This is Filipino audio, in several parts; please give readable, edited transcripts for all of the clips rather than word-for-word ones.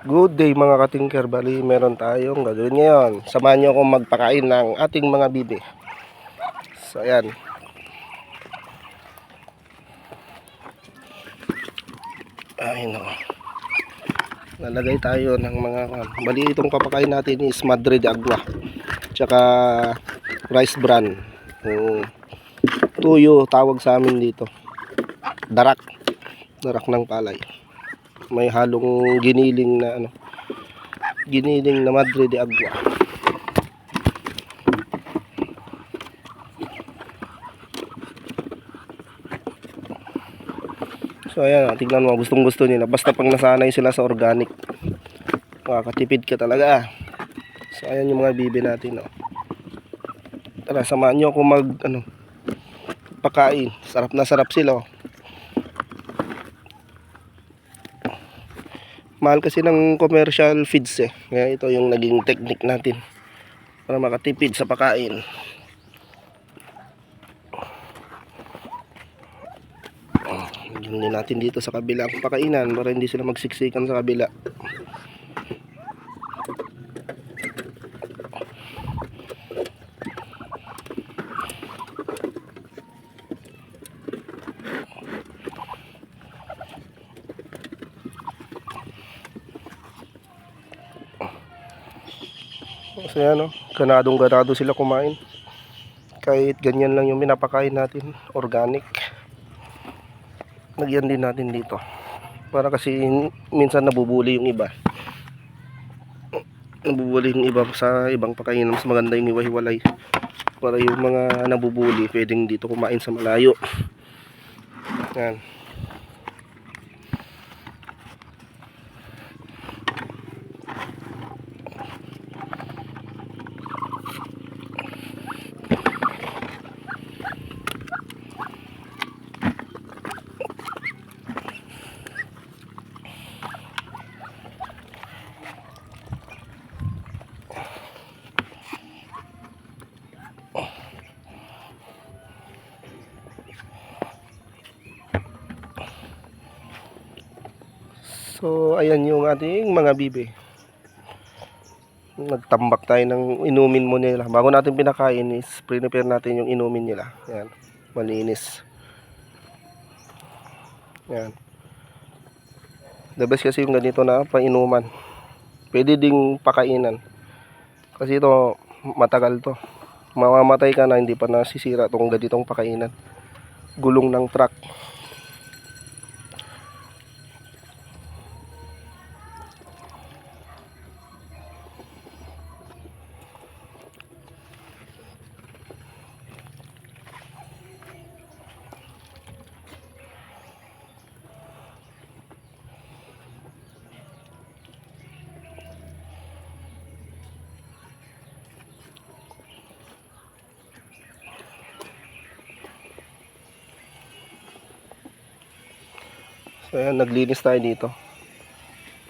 Good day mga katingker, bali meron tayong gagawin ngayon. Samahan nyo akong magpakain ng ating mga bibi. So ayan. Ay no. Nalagay tayo ng mga bali itong papakain natin is Madre de Agua. Tsaka rice bran. Tuyo tawag sa amin dito. Darak. Darak ng palay. May halong giniling na giniling na Madre de Agua. So ayan, tignan mo, gustong gusto nila. Basta pang nasanay sila sa organic, makakatipid ka talaga. So ayan yung mga bibi natin, no. Tara, samahan nyo ako pakain. Sarap na sarap sila, oh. Mahal kasi ng commercial feeds eh. Kaya ito yung naging technique natin para makatipid sa pakain. Lagyan din natin dito sa kabilang pakainan para hindi sila magsiksikan sa kabila. So yan, ganadong ganado sila kumain. Kahit ganyan lang yung pinapakain natin, organic. Lagyan din natin dito. Para kasi minsan nabubuli yung iba. Nabubuli yung iba sa ibang pakain. Mas maganda yung iwa-hiwalay. Para yung mga nabubuli, pwedeng dito kumain sa malayo. Yan. So ayan yung ating mga bibi. Nagtambak tayo ng inumin mo nila. Bago natin pinakain is prepare natin yung inumin nila. Yan, malinis. Yan. The best kasi yung ganito na painuman. Pwede ding pakainan. Kasi ito matagal to. Mamamatay ka na hindi pa nasisira tong ganitong pakainan. Gulong ng truck. So ayan, naglinis tayo dito.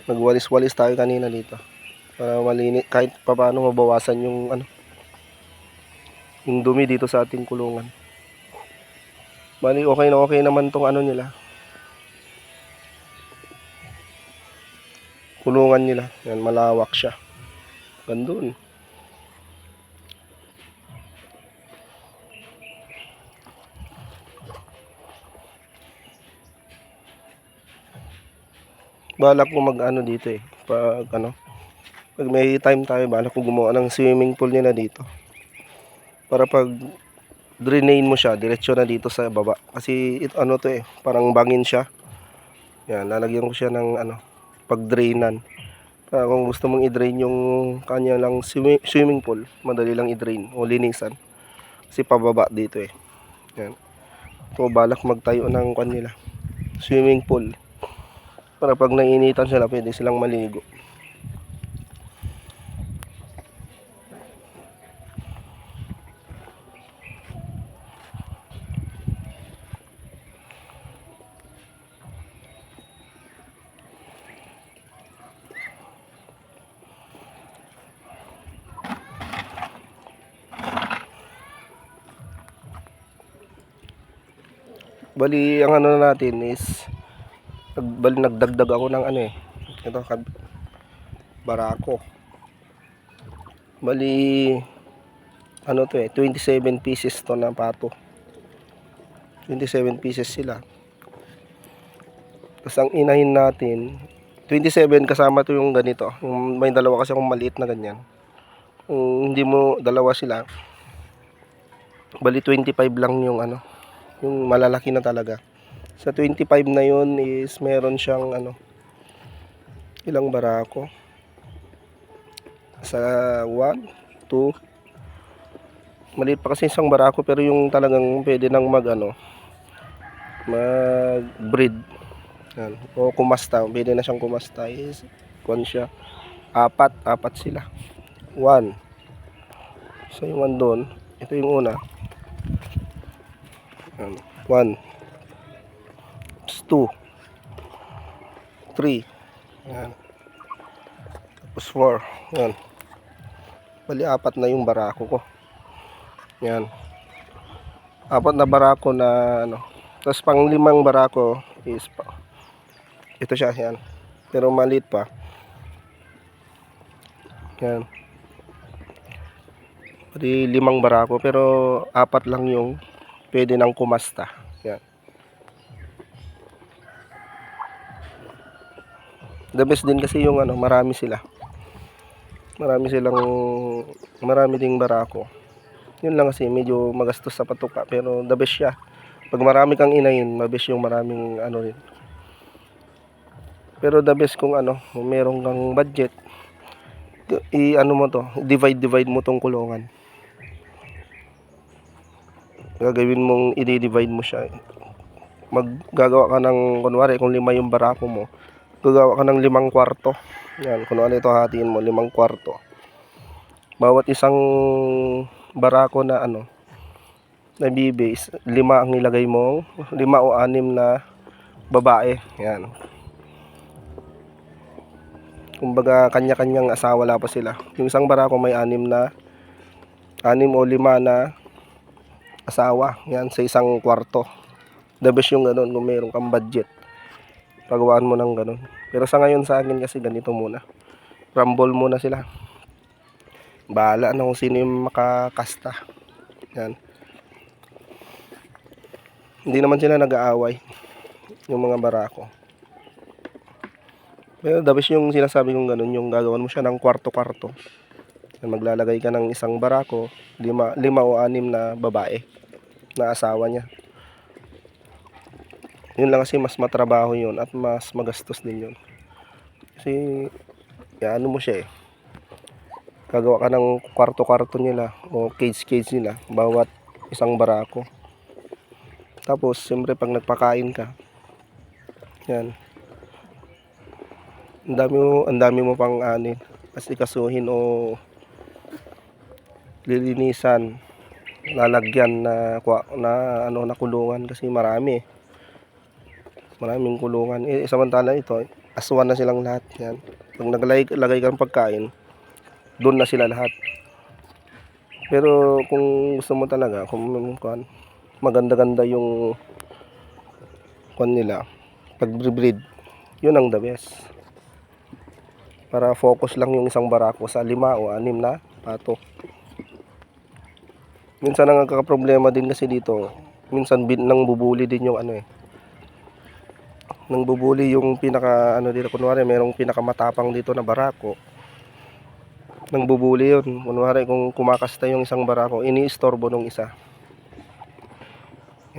Nagwalis-walis tayo kanina dito. Para malinis, kahit paano mabawasan yung dumi dito sa ating kulungan. Bali okay na okay naman tong nila. Kulungan nila. Yan, malawak siya. Gandun. Balak ko dito eh. Pag may time tayo, balak ko gumawa ng swimming pool nila dito. Para pag drain mo siya, diretso na dito sa baba. Kasi to eh, parang bangin siya. Yan, lalagyan ko siya ng pag-drainan. Para kung gusto mong i-drain yung kanya lang swimming pool, madali lang i-drain o linisan. Kasi pababa dito eh. Yan. So balak magtayo ng kanila swimming pool. Para pag nainitan sila, pwede silang maligo. Bali, ang natin is nagdagdag ako ng ito, barako. Bali, ano to 27 pieces to na pato. 27 pieces sila. Tapos ang inahin natin, 27 kasama to yung ganito. Yung may dalawa kasi akong maliit na ganyan. Kung hindi mo dalawa sila, bali 25 lang yung ano, yung malalaki na talaga. Sa 25 na yun is meron siyang ano, ilang barako? Sa 1, 2, maliit pa kasi isang barako, pero yung talagang pwede nang mag ano, mag breed yan, o kumasta, pwede na siyang kumasta is kung siya, apat sila. 1, so yung andun, ito yung una, 1, 2, 3, yan, tapos 4, yan, bali 4 na yung barako ko. Yan, 4 na barako na ano. Tapos pang 5 barako is ito siya, yan, pero maliit pa. Yan, pati 5 barako, pero 4 lang yung pwede nang kumasta. Yan, the best din kasi yung ano, marami ding barako. Yun lang kasi medyo magastos sa patuka, pero the best siya. Pag marami kang inahin, mabes yung maraming ano rin. Pero the best kung ano, kung meron kang budget, ano mo to, divide mo tong kulungan. Gagawin mong i-divide mo siya. Maggagawa ka ng, kunwari kung 5 yung barako mo, gagawa ka ng 5 kwarto. Yan, kunwari ito hatiin mo 5 kwarto. Bawat isang barako na ano, na bibis, 5 ang nilagay mo, 5 o 6 na babae. Yan, kumbaga kanya-kanyang asawa, wala pa sila. Yung isang barako may 6 o 5 na asawa. Yan, sa isang kwarto. The best yung ganun kung meron kang budget, pagawaan mo ng ganun. Pero sa ngayon sa akin kasi ganito muna, rumble muna sila, bahala na kung sino yung makakasta. Yan, hindi naman sila nag-aaway yung mga barako. Pero the best yung sinasabi kong ganun, yung gagawan mo siya ng kwarto-kwarto. Maglalagay ka ng isang barako, 5 o 6 na babae na asawa niya. Yun lang kasi mas matrabaho yun at mas magastos din yun. Kasi ano mo siya gagawa ka ng kwarto-kwarto nila o cage nila, bawat isang barako. Tapos siyempre pag nagpakain ka, yan, ang dami mo pang asikasuhin o lilinisan, lalagyan na ano, na kulungan, kasi maraming kulungan. Samantala ito, aswan na silang lahat. Yan, pag naglagay ka ng pagkain, doon na sila lahat. Pero kung gusto mo talaga, kung maganda-ganda yung nila, pag-breed, yun ang the best. Para focus lang yung isang barako sa 5 o 6 na pato. Minsan ang nagkakaproblema din kasi dito, minsan nang bubuli din yung nang bubuli yung pinaka dito. Kunwari merong pinakamatapang dito na barako, nang bubuli yun. Kunwari kung kumakasta yung isang barako, iniistorbo nung isa.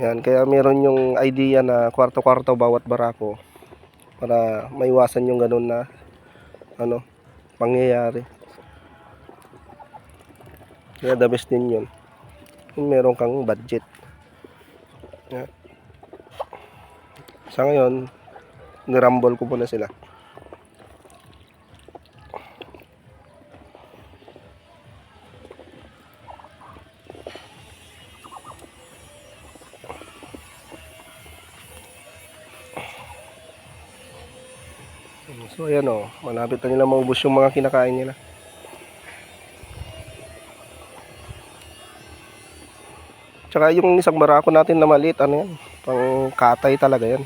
Yan, kaya meron yung idea na kwarto-kwarto bawat barako, para maiwasan yung ganun na pangyayari. Kaya the best din yun kung meron kang budget. Yan. Sa ngayon, nirumble ko muna sila. So ayan malapit na nila maubos yung mga kinakain nila. Tsaka yung isang barako natin na maliit, yan, pang katay talaga yan,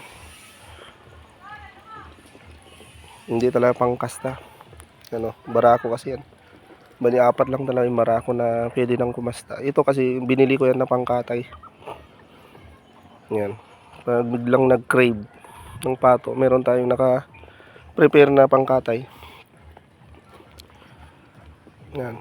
hindi talaga pang kasta. Ano, barako kasi yan. Bali, 4 lang talaga yung barako na pwede nang kumasta. Ito kasi binili ko yan na pangkatay. Yan. Pag biglang nag-crave ng pato, meron tayong naka-prepare na pangkatay. Yan.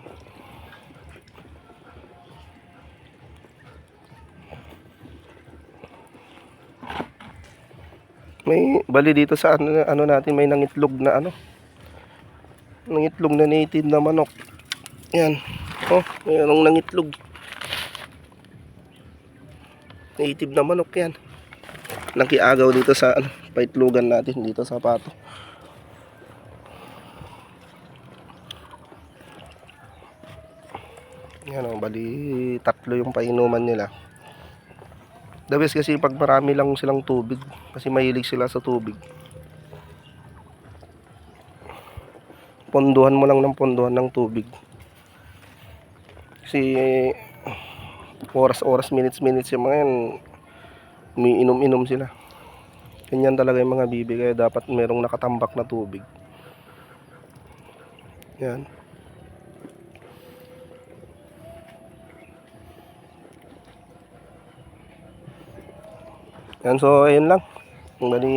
May bali dito sa ano natin, may nangitlog na ano. Nangitlog na native na manok. Yan. Oh, mayroong nangitlog. Native na manok yan. Nakiagaw dito sa ano, paitlogan natin dito sa pato. Yan oh, bali 3 yung painuman nila. The best kasi pag marami lang silang tubig, kasi mahilig sila sa tubig. Ponduhan mo lang ng ponduhan ng tubig. Kasi oras-oras, minutes-minutes yung mga yan, umiinom-inom sila. Ganyan talaga yung mga bibi, kaya dapat merong nakatambak na tubig. Yan. Yan, so ayun lang. Bali,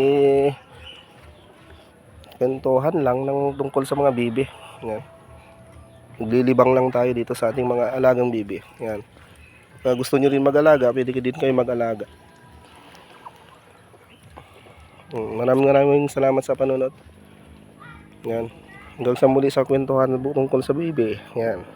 kwentuhan lang ng tungkol sa mga bibi. Yan. Naglilibang lang tayo dito sa ating mga alagang bibi. Yan. Kung gusto nyo rin mag-alaga, pwede din kayo mag-alaga. Maraming salamat sa panonood. Yan. Hanggang sa muli sa kwentuhan tungkol sa bibi. Yan.